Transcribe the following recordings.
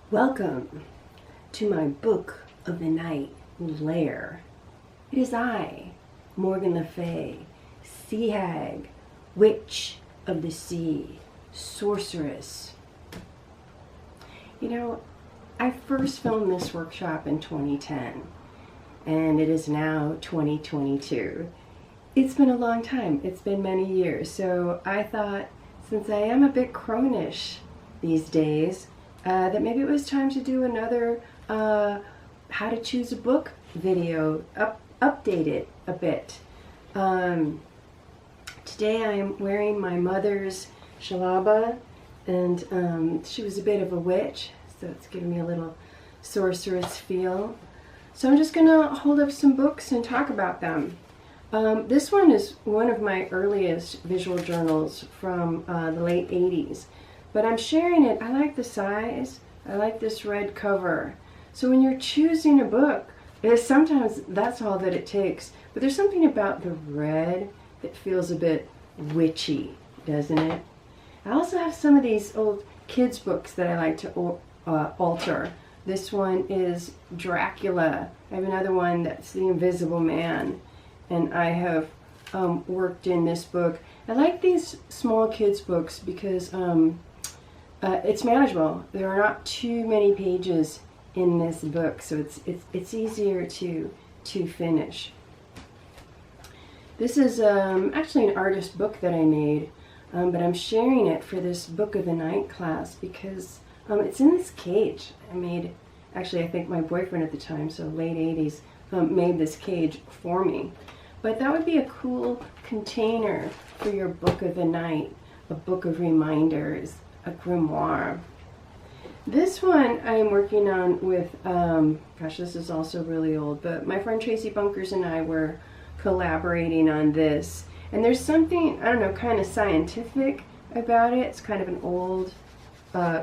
Welcome to my Book of the Night lair. It is I, Morgan Le Fay, Seahag, Witch of the Sea, Sorceress. You know, I first filmed this workshop in 2010, and it is now 2022. It's been a long time. It's been many years. So I thought, since I am a bit cronish these days, that maybe it was time to do another how to choose a book video, update it a bit. Today I am wearing my mother's shalaba, and she was a bit of a witch, so it's giving me a little sorceress feel. So I'm just gonna hold up some books and talk about them. This one is one of my earliest visual journals from the late 80s. But I'm sharing it. I like the size. I like this red cover. So when you're choosing a book, sometimes that's all that it takes. But there's something about the red that feels a bit witchy, doesn't it? I also have some of these old kids' books that I like to alter. This one is Dracula. I have another one that's The Invisible Man. And I have worked in this book. I like these small kids' books because it's manageable. There are not too many pages in this book, so it's easier to finish. This is actually an artist book that I made, but I'm sharing it for this Book of the Night class because it's in this cage. Actually I think my boyfriend at the time, so late 80s, made this cage for me. But that would be a cool container for your Book of the Night, a book of reminders, a grimoire. This one I'm working on with, gosh, this is also really old, but my friend Tracy Bunkers and I were collaborating on this. And there's something, I don't know, kind of scientific about it. It's kind of an old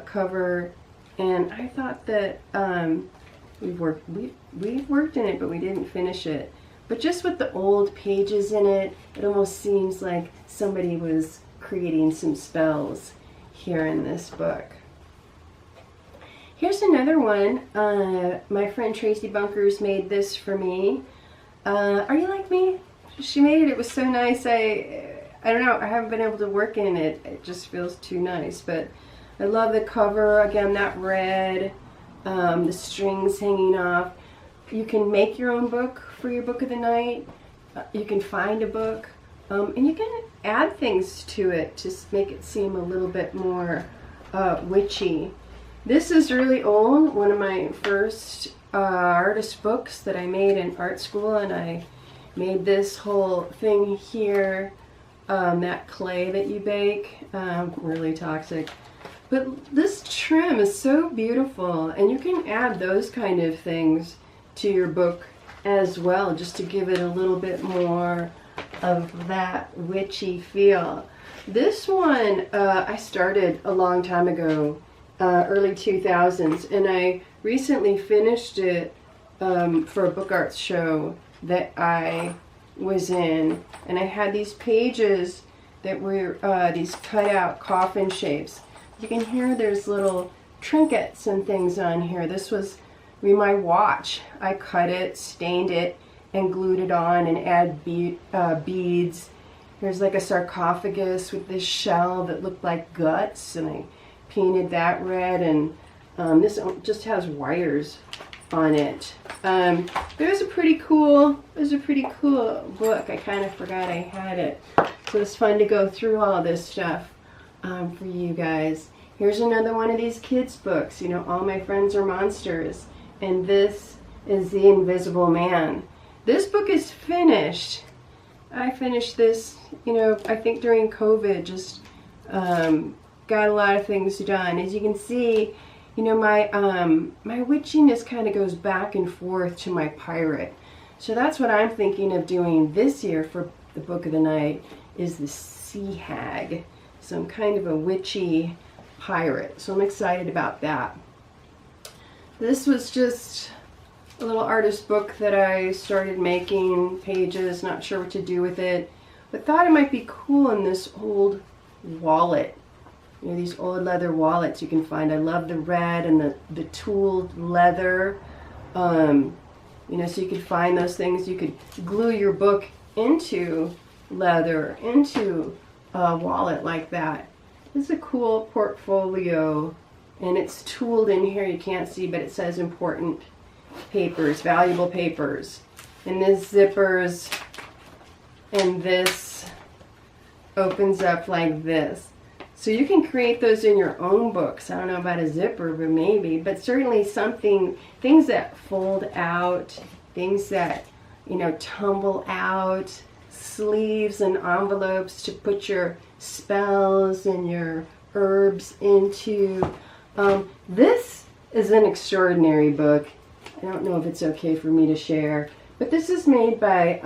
cover, and I thought that we've worked in it, but we didn't finish it. But just with the old pages in it, it almost seems like somebody was creating some spells here in this book. Here's another one. My friend Tracy Bunkers made this for me. Are you like me? She made it. It was so nice. I don't know. I haven't been able to work in it. It just feels too nice. But I love the cover. Again, that red, the strings hanging off. You can make your own book for your Book of the Night. You can find a book, and you can add things to it to make it seem a little bit more witchy. This is really old, one of my first artist books that I made in art school, and I made this whole thing here, that clay that you bake, really toxic. But this trim is so beautiful, and you can add those kind of things to your book as well, just to give it a little bit more of that witchy feel. This one I started a long time ago, early 2000s, and I recently finished it for a book arts show that I was in, and I had these pages that were these cut out coffin shapes. You can hear there's little trinkets and things on here. This was my watch. I cut it, stained it, and glued it on and add beads. Here's like a sarcophagus with this shell that looked like guts, and I painted that red, and this just has wires on it. It was a pretty cool book. I kind of forgot I had it. So it's fun to go through all this stuff for you guys. Here's another one of these kids' books. You know, All My Friends Are Monsters. And this is The Invisible Man. This book is finished. I finished this, you know, I think during COVID, just got a lot of things done. As you can see, you know, my witchiness kind of goes back and forth to my pirate. So that's what I'm thinking of doing this year for the Book of the Night, is the Sea Hag. So I'm kind of a witchy pirate. So I'm excited about that. This was just a little artist book that I started making pages, not sure what to do with it, but thought it might be cool in this old wallet You know, these old leather wallets you can find. I love the red and the tooled leather. You know, so you could find those things. You could glue your book into leather, into a wallet like that. This is a cool portfolio, and it's tooled in here. You can't see, but it says important papers, valuable papers. And this zippers, and this opens up like this. So you can create those in your own books. I don't know about a zipper, but maybe. But certainly something, things that fold out, things that, you know, tumble out, sleeves and envelopes to put your spells and your herbs into. This is an extraordinary book. I don't know if it's okay for me to share, but this is made by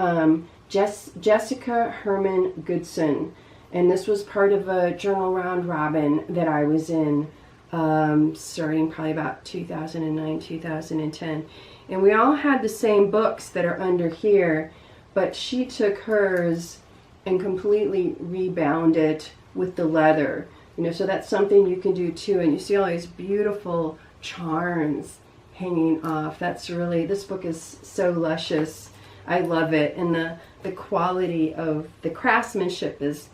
Jessica Herman Goodson. And this was part of a journal round robin that I was in, starting probably about 2009, 2010. And we all had the same books that are under here, but she took hers and completely rebound it with the leather. You know, so that's something you can do too. And you see all these beautiful charms hanging off. That's really, this book is so luscious. I love it. And the quality of the craftsmanship is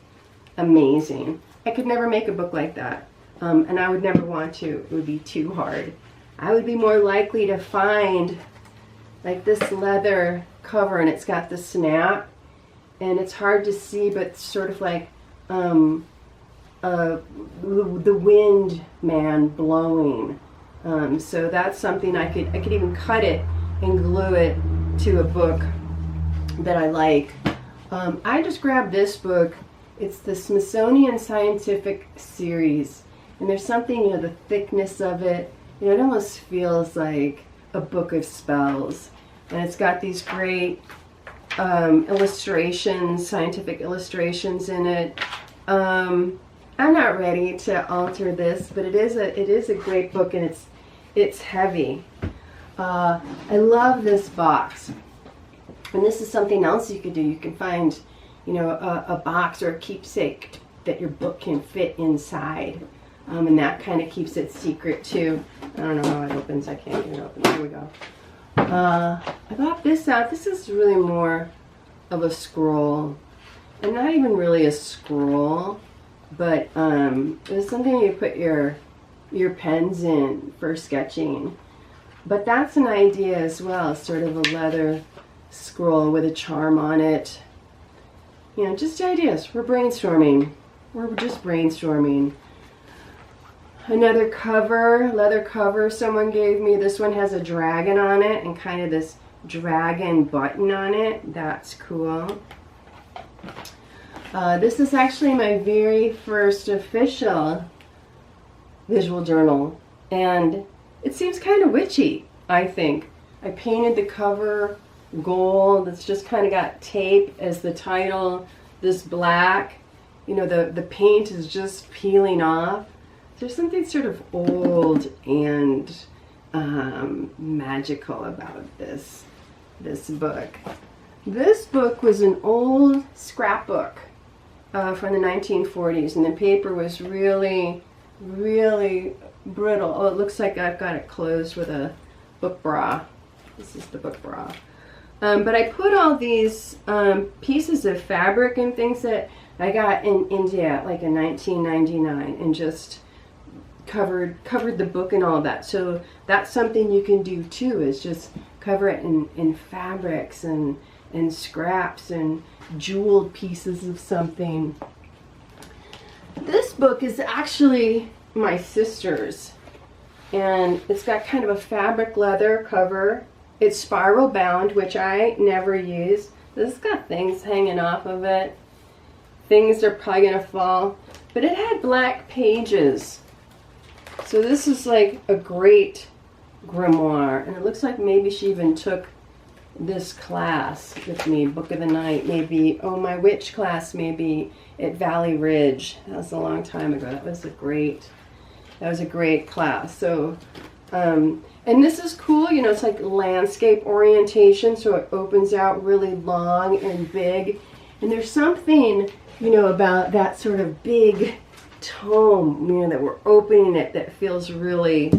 amazing. I could never make a book like that, and I would never want to. It would be too hard. I would be more likely to find like this leather cover, and it's got the snap, and it's hard to see, but sort of like the wind man blowing. So that's something I could even cut it and glue it to a book that I like. I just grabbed this book. It's the Smithsonian Scientific Series, and there's something, you know, the thickness of it, you know, it almost feels like a book of spells. And it's got these great illustrations, scientific illustrations in it. I'm not ready to alter this, but it is a great book, and it's heavy. I love this box, and this is something else you could do. You can find, you know, a box or a keepsake that your book can fit inside. And that kind of keeps it secret too. I don't know how it opens. I can't get it open. There we go. I got this out. This is really more of a scroll. And not even really a scroll, but it's something you put your pens in for sketching. But that's an idea as well, sort of a leather scroll with a charm on it. You know, just ideas. We're brainstorming. We're just brainstorming. Another cover, leather cover someone gave me. This one has a dragon on it and kind of this dragon button on it. That's cool. This is actually my very first official visual journal, and it seems kind of witchy, I think. I painted the cover gold. It's just kind of got tape as the title, this black. You know, the paint is just peeling off. There's something sort of old and magical about this book. This book was an old scrapbook from the 1940s, and the paper was really, really brittle. Oh, it looks like I've got it closed with a book bra. This is the book bra. But I put all these pieces of fabric and things that I got in India, like in 1999, and just covered the book and all that. So that's something you can do too, is just cover it in fabrics and scraps and jeweled pieces of something. This book is actually my sister's, and it's got kind of a fabric leather cover. It's spiral bound, which I never use. This has got things hanging off of it. Things are probably gonna fall, but it had black pages. So this is like a great grimoire, and it looks like maybe she even took this class with me, Book of the Night, maybe, oh, my witch class, maybe at Valley Ridge. That was a long time ago. That was a great class. So, and this is cool, you know, it's like landscape orientation, so it opens out really long and big. And there's something, you know, about that sort of big tome, you know, that we're opening it that feels really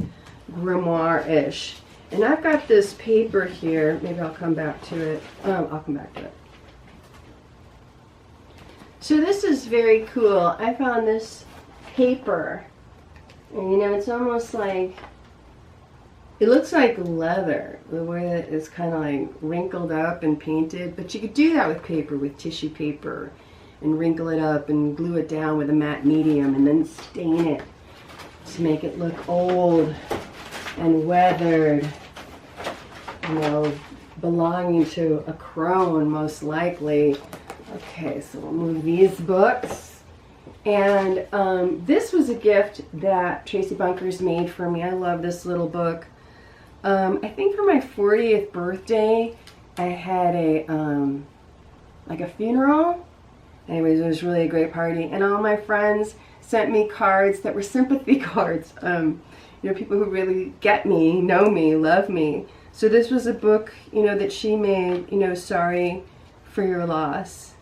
grimoire-ish. And I've got this paper here. Maybe I'll come back to it. I'll come back to it. So this is very cool. I found this paper. And you know, it's almost like, it looks like leather, the way that it's kind of like wrinkled up and painted. But you could do that with paper, with tissue paper, and wrinkle it up and glue it down with a matte medium and then stain it to make it look old and weathered, you know, belonging to a crone most likely. Okay, so we'll move these books. And this was a gift that Tracy Bunkers made for me. I love this little book. I think for my 40th birthday, I had a like a funeral. Anyways, it was really a great party, and all my friends sent me cards that were sympathy cards. You know, people who really get me, know me, love me. So this was a book, you know, that she made, you know, sorry for your loss.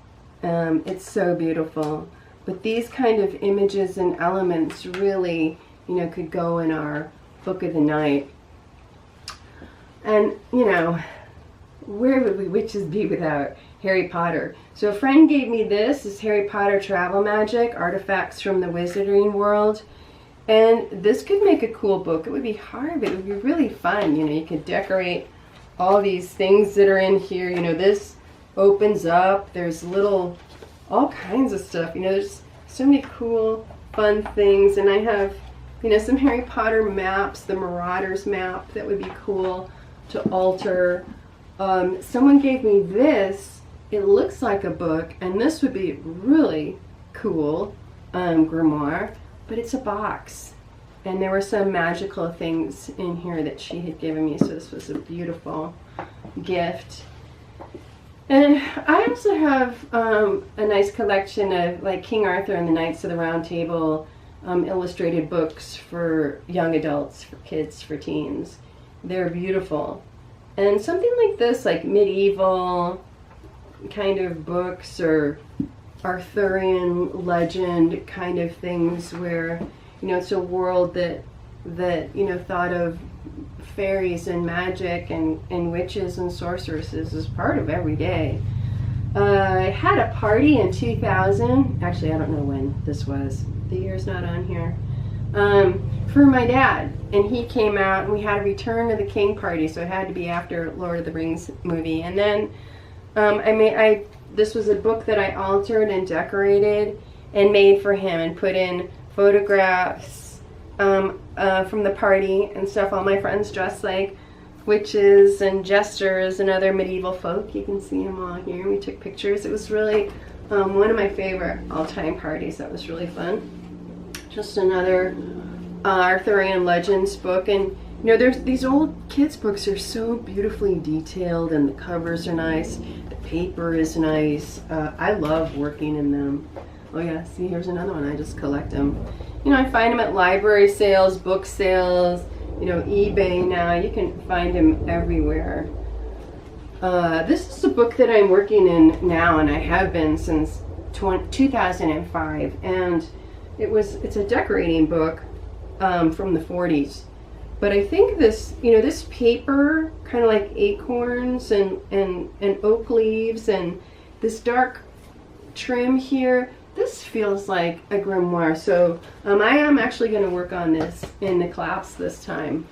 It's so beautiful. But these kind of images and elements really, you know, could go in our book of the night. And, you know, where would we witches be without Harry Potter? So a friend gave me this Harry Potter Travel Magic, Artifacts from the Wizarding World. And this could make a cool book. It would be hard, but it would be really fun. You know, you could decorate all these things that are in here. You know, this opens up. There's little, all kinds of stuff. You know, there's so many cool, fun things. And I have, you know, some Harry Potter maps, the Marauders map that would be cool to alter. Someone gave me this. It looks like a book, and this would be really cool, grimoire, but it's a box. And there were some magical things in here that she had given me, so this was a beautiful gift. And I also have a nice collection of like King Arthur and the Knights of the Round Table illustrated books for young adults, for kids, for teens. They're beautiful. And something like this, like medieval kind of books or Arthurian legend kind of things where, you know, it's a world that you know, thought of fairies and magic and witches and sorceresses as part of every day. I had a party in 2000, actually I don't know when this was, the year's not on here, for my dad, and he came out and we had a Return of the King party, so it had to be after Lord of the Rings movie. And then this was a book that I altered and decorated and made for him and put in photographs from the party and stuff. All my friends dressed like witches and jesters and other medieval folk. You can see them all here. We took pictures. It was really one of my favorite all-time parties. That was really fun. Just another Arthurian Legends book. And you know, there's these old kids books are so beautifully detailed, and the covers are nice. The paper is nice. I love working in them. Oh yeah, see, here's another one. I just collect them. You know, I find them at library sales, book sales, you know, eBay now. You can find them everywhere. This is a book that I'm working in now, and I have been since 2005. And it's a decorating book from the 40s. But I think this, you know, this paper, kind of like acorns and oak leaves, and this dark trim here, this feels like a grimoire. So I am actually going to work on this in the class this time.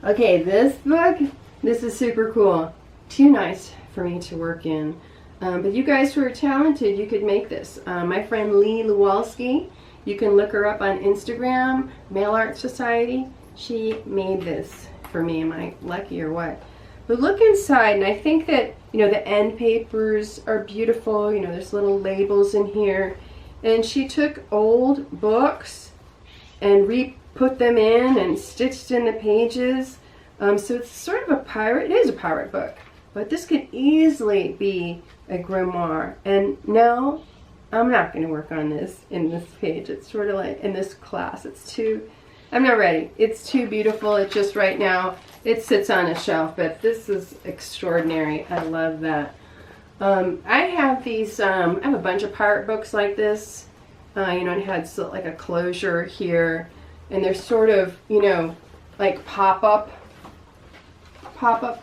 Okay, this book, this is super cool. Too nice for me to work in. But you guys who are talented, you could make this. My friend Lee Lewalski, you can look her up on Instagram, Mail Art Society. She made this for me. Am I lucky or what? But look inside, and I think that, you know, the end papers are beautiful. You know, there's little labels in here. And she took old books and re-put them in and stitched in the pages. So it's sort of a pirate, it is a pirate book. But this could easily be a grimoire. And no, I'm not going to work on this in this page. It's sort of like in this class. It's too, I'm not ready. It's too beautiful. It's just right now, it sits on a shelf, but this is extraordinary. I love that. I have these, I have a bunch of pirate books like this You know, it had like a closure here, and there's sort of, you know, like pop-up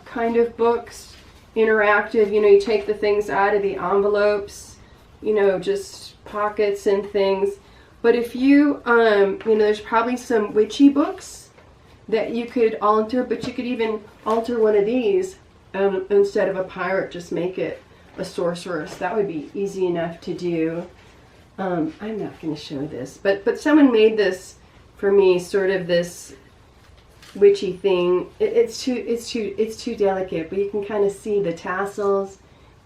kind of books, interactive. You know, you take the things out of the envelopes, you know, just pockets and things. But if you, you know, there's probably some witchy books that you could alter, but you could even alter one of these, instead of a pirate, just make it a sorceress. That would be easy enough to do. I'm not going to show this, but someone made this for me, sort of this witchy thing. It's too delicate, but you can kind of see the tassels.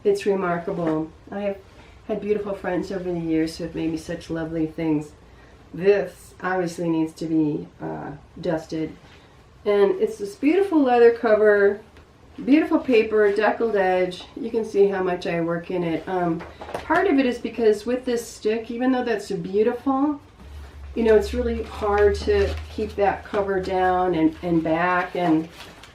It's remarkable. I have had beautiful friends over the years who have made me such lovely things. This obviously needs to be dusted, and it's this beautiful leather cover, beautiful paper, deckled edge. You can see how much I work in it. Part of it is because with this stick, even though that's beautiful, you know, it's really hard to keep that cover down and back, and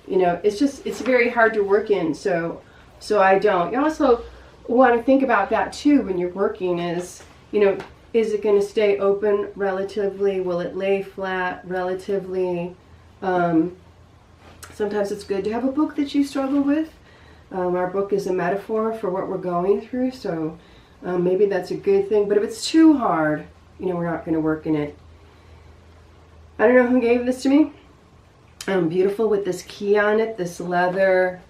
you know, it's very hard to work in, so I don't. You also want to think about that too when you're working, is, you know, is it going to stay open relatively? Will it lay flat relatively? Sometimes it's good to have a book that you struggle with. Our book is a metaphor for what we're going through, so maybe that's a good thing. But if it's too hard, you know, we're not going to work in it. I don't know who gave this to me. Beautiful with this key on it, this leather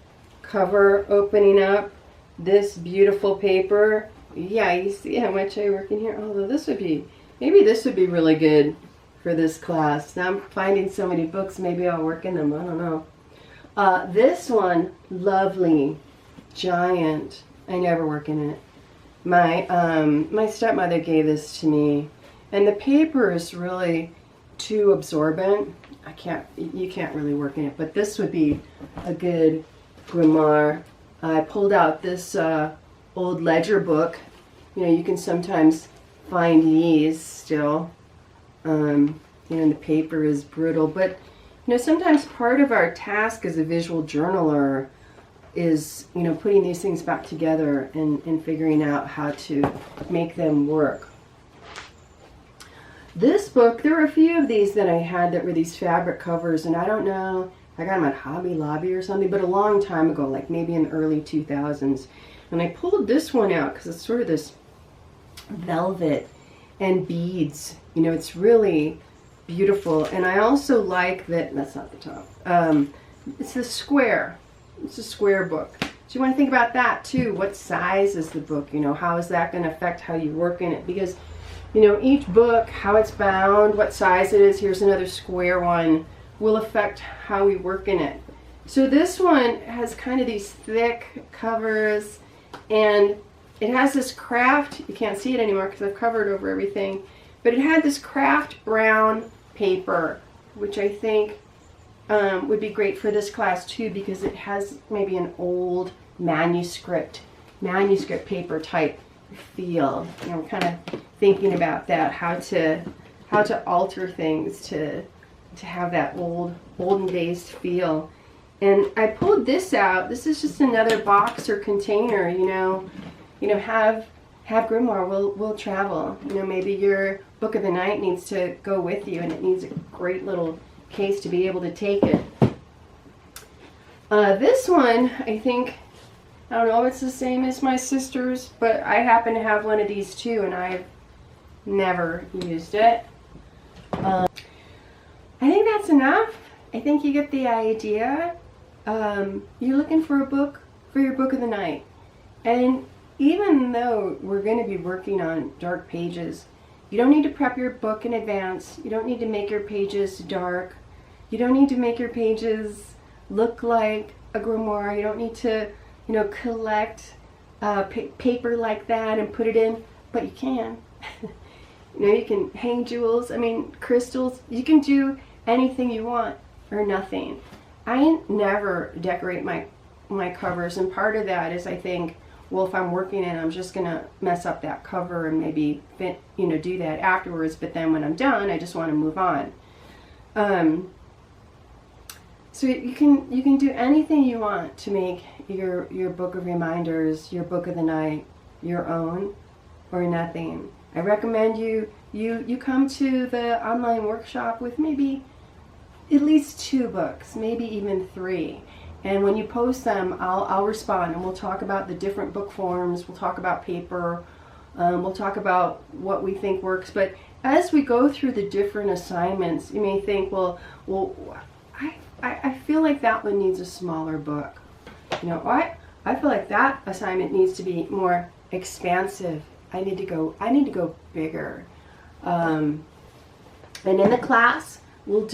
cover opening up, this beautiful paper. Yeah, you see how much I work in here? Although this would be, maybe this would be really good for this class. Now I'm finding so many books, maybe I'll work in them, I don't know. This one, lovely, giant. I never work in it. My stepmother gave this to me, and the paper is really too absorbent. You can't really work in it, but this would be a good grimoire. I pulled out this old ledger book. You know, you can sometimes find these still. You know, the paper is brittle, but you know, sometimes part of our task as a visual journaler is, you know, putting these things back together and figuring out how to make them work. This book, there were a few of these that I had that were these fabric covers, and I don't know, I got them at Hobby Lobby or something, but a long time ago, like maybe in the early 2000s. And I pulled this one out because it's sort of this velvet and beads. You know, it's really beautiful. And I also like that, that's not the top, it's the square. It's a square book. So you want to think about that too. What size is the book? You know, how is that going to affect how you work in it? Because, you know, each book, how it's bound, what size it is, here's another square one, will affect how we work in it. So this one has kind of these thick covers, and it has this craft, you can't see it anymore because I've covered over everything, but it had this craft brown paper, which I think would be great for this class too, because it has maybe an old manuscript paper type feel. You know, we're kind of thinking about that, how to alter things to have that olden days feel. And I pulled this out. This is just another box or container. You know, have Grimoire will travel. You know, maybe your book of the night needs to go with you, and it needs a great little case to be able to take it. This one, I think, I don't know if it's the same as my sister's, but I happen to have one of these too, and I've never used it. I think that's enough. I think you get the idea. You're looking for a book for your book of the night. And even though we're going to be working on dark pages, you don't need to prep your book in advance. You don't need to make your pages dark. You don't need to make your pages look like a grimoire. You don't need to, you know, collect paper like that and put it in, but you can. You know, you can hang jewels, I mean, crystals. You can do anything you want or nothing. I never decorate my covers, and part of that is I think, well, if I'm working in, I'm just gonna mess up that cover and maybe do that afterwards. But then when I'm done, I just want to move on. So you can do anything you want to make your book of reminders, your book of the night, your own. or nothing. I recommend you come to the online workshop with maybe at least 2 books, maybe even 3. And when you post them, I'll respond, and we'll talk about the different book forms. We'll talk about paper. We'll talk about what we think works. But as we go through the different assignments, you may think, well, I feel like that one needs a smaller book. You know, I feel like that assignment needs to be more expansive. I need to go bigger. And in the class, we'll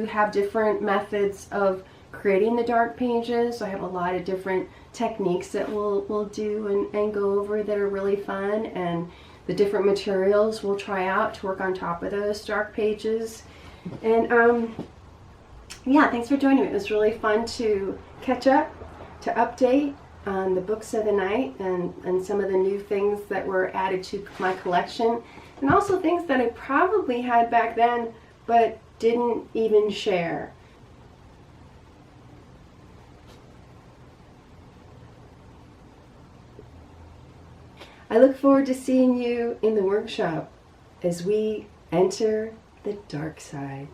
have different methods of creating the dark pages. I have a lot of different techniques that we'll do and go over that are really fun, and the different materials we'll try out to work on top of those dark pages. And yeah, thanks for joining me. It was really fun to catch up, to update on the books of the night and some of the new things that were added to my collection, and also things that I probably had back then but didn't even share. I look forward to seeing you in the workshop as we enter the dark side.